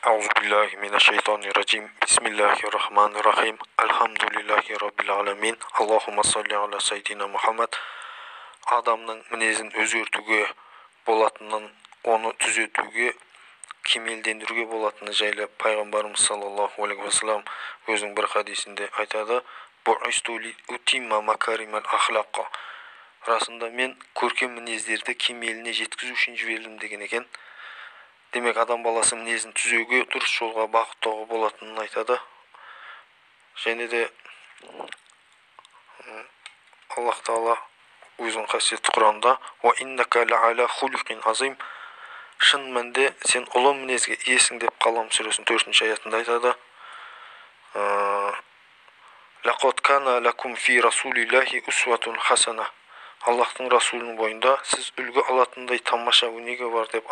Euzubillahimineşşeytanirracim. Bismillahirrahmanirrahim. Elhamdülillahi Rabbil alemin. Allahumma salli ala sayyidina Muhammed. Adamның мінезін өзгертуге болатынын, оны түзетуге, кемелдендіруге болатыны жайлы пайғамбарымыз саллаллаху алейхи вассалам өзінің бір хадисінде айтады: "Бу'исту ли утимма макаримал ахлаққа". Расында мен көркем мінездерді кемеліне жеткізу үшін жіберілдім деген екен. Демек, адам баласы мінезін түзеуге, дұрыс жолға бағыттауға болатынын айтады. Және де Аллах Тағала өзінің қасиетті Құранында «Ва иннака ла'ала хулиқин азим», шын мәнінде сен ұлы мінезге иесің деп Қалам сүресінің 4-ші аятында айтады. «Лақад кана лакум фи расулиллахи усватун хасана». Аллахтың Расулының бойында сіз үлгі алатындай тамаша өнеге бар деп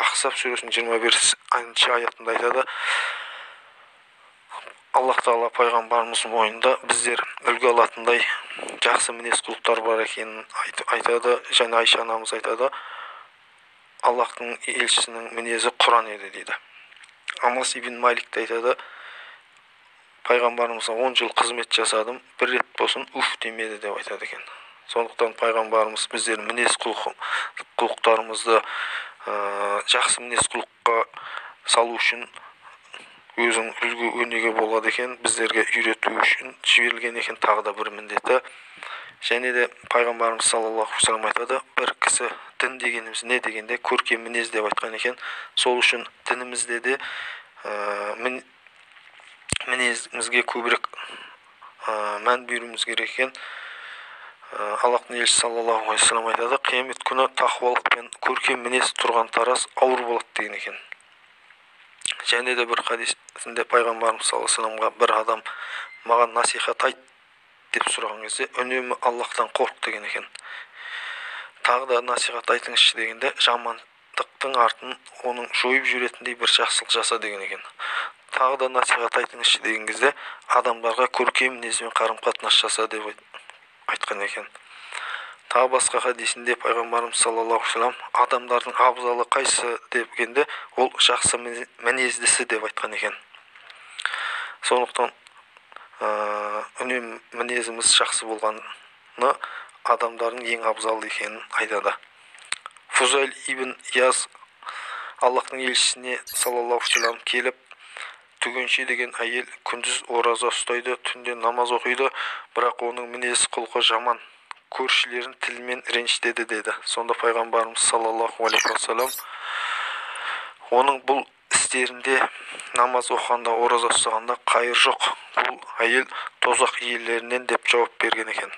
Ахсаб сүресінің 21-ші аятында айтады. Аллах Тағала пайғамбарымыздың бойында біздер үлгі алатындай жақсы мінез құлықтар бар екенін айтады. Және Айша анамыз айтады: Аллахтың елшісінің мінезі Құран еді дейді. Анас ибн Малик айтады: пайғамбарымызға 10 жыл қызмет жасадым, бір рет болсын уф демеді деп айтады екен. Сондықтан пайғамбарымыз біздер мінез құлықтарымызды жақсы мінез құлыққа салу үшін өзің үлгі өнеге болады екен, біздерге үйрету үшін жіберілген екен, тағы да бір міндеті. Және де пайғамбарымыз саллаллаху алейхи вассалам айтады: бір кісі дін дегеніміз не дегенде көркем мінез деп айтқан екен. Сол үшін дінімізде де мінезімізге көбірек мән беруіміз керек екен. Аллахтың елшісі саллаллаху алейхи вассалам айтады: қиямет күні тақуалық пен көркем мінез тұрған тараз ауыр болады деген екен. Және де бір хадисінде пайғамбарымыз саллаллаху алейхи вассаламға бір адам маған насихат айт деп сұраған кезде үнемі Аллахтан қорқ деген екен. Тағы да насихат айтыңызшы дегенде жамандықтың артын оның жойып жүретіндей бір жақсылық жаса деген екен. Тағы да насихат айтыңызшы деген кезде адамдарға көркем мінезбен қарым-қатынас жаса деп айтқан екен. Тағы басқа хадисінде пайғамбарымыз саллаллаху алейхи вассалам адамдардың абзалы қайсы дегенде ол жақсы мінездісі деп айтқан екен. Сондықтан үнемі мінезіміз жақсы болғаны адамдардың ең абзалы екенін айтады. Фузайл ибн Яз Аллахтың елшісіне саллаллаху алейхи вассалам келіп: түгенше деген әйел күндіз ораза ұстайды, түнде намаз оқиды, бірақ оның мінез құлқы жаман, көршілерін тілмен ренжітеді деді. Сонда пайғамбарымыз саллаллаху алейхи вассалам оның бұл істерінде, намаз оқығанда, ораза ұстағанда қайыр жоқ, бұл әйел тозақ иелерінен деп жауап берген екен.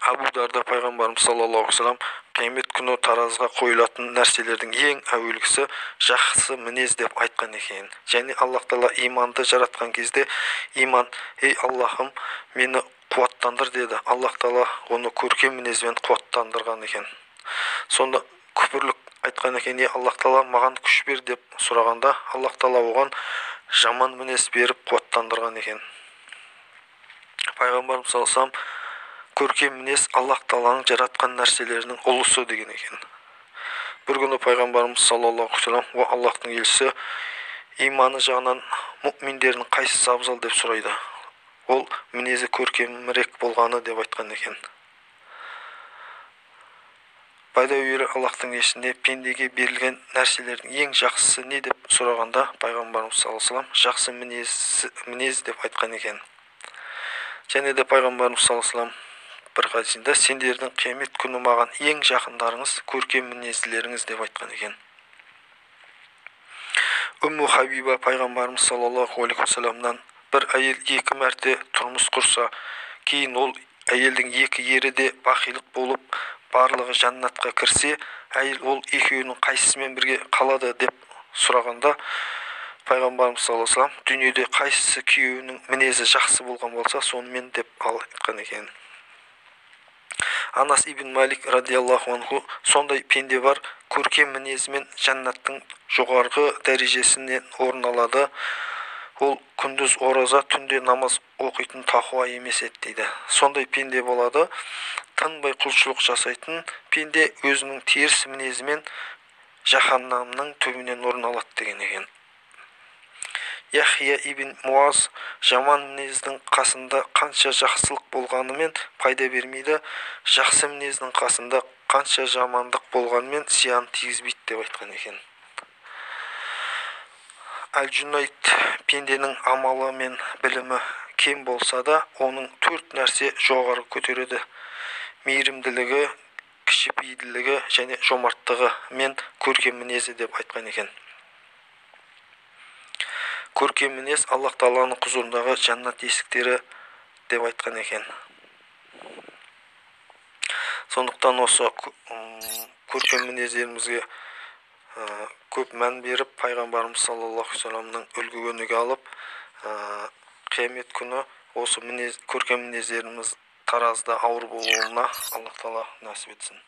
Абу Дарда пайғамбарымыз саллаллаху алейхи вассалам қиямет күні таразыға қойылатын нәрселердің ең әуелгісі жақсы мінез деп айтқан екен. Және Аллах Тағала иманды жаратқан кезде иман: ей Аллахым, мені қуаттандыр деді. Аллах Тағала оны көркем мінезбен қуаттандырған екен. Сонда күпірлік айтқан екен: ей Аллах Тағала, маған күш бер деп сұрағанда Аллах Тағала оған жаман мінез беріп қуаттандырған екен. Пайғамбарымыз саллаллаху алейхи вассалам көркем мінез Аллах Тағаланың жаратқан нәрселерінің ұлысы деген екен. Бір күні пайғамбарымыз саллаллаху алейхи вассалам Аллахтың елшісі иманы жағынан мұъминдердің қайсысы абзал деп сұрайды. Ол мінезі көркемірек болғаны деп айтқан екен. Пайда үйірі Аллахтың елшісіне пендеге берілген нәрселердің ең жақсысы не деп сұрағанда пайғамбарымыз саллаллаху алейхи вассалам жақсы мінез деп айтқан екен. Және де пайғамбарымыз саллаллаху алейхи вассалам бір хадисінде сендердің қиямет күні маған ең жақындарыңыз көркем мінезділеріңіз деп айтқан екен. Умму Хабиба пайғамбарымыз саллаллаху алейхи вассаламнан бір әйел 2 мәрте тұрмыс құрса, кейін ол әйелдің 2 ері де бақилық болып барлығы жаннатқа кірсе, әйел ол екеуінің қайсысымен бірге қалады деп сұрағанда пайғамбарымыз саллаллаху алейхи вассалам дүниеде қайсысы күйеуінің мінезі жақсы болған болса сонымен деп айтқан екен. Анас ибн Малик радиаллаху анху сондай пенде бар, көркем мінезімен жаннаттың жоғарғы дәрежесінен орын алады. Ол күндіз ораза, түнде намаз оқитын тақуа емес еді дейді. Сондай пенде болады, тынбай құлшылық жасайтын пенде өзінің теріс мінезімен жаһаннамның төбінен орын алады деген екен. Яхия ибн Муаз жаман мінездің қасында қанша жақсылық болғанымен пайда бермейді, жақсы мінездің қасында қанша жамандық болғанымен зиян тигізбейді деп айтқан екен. Әл-Джунайд пенденің амалы мен білімі кем болса да, оның 4 нәрсе жоғары көтереді: мейірімділігі, кішіпейілділігі және жомарттығы мен көркем мінезі деп айтқан екен. Көркем мінез Аллах Тағаланың құзырындағы жаннат есіктері деп айтқан екен. Сондықтан осы көркем мінездерімізге көп мән беріп, пайғамбарымыз саллаллаху алейхи вассаламның үлгі өнеге алып, қиямет күні осы көркем мінездеріміз таразда ауыр болуына Аллах Тағала нәсіп етсін.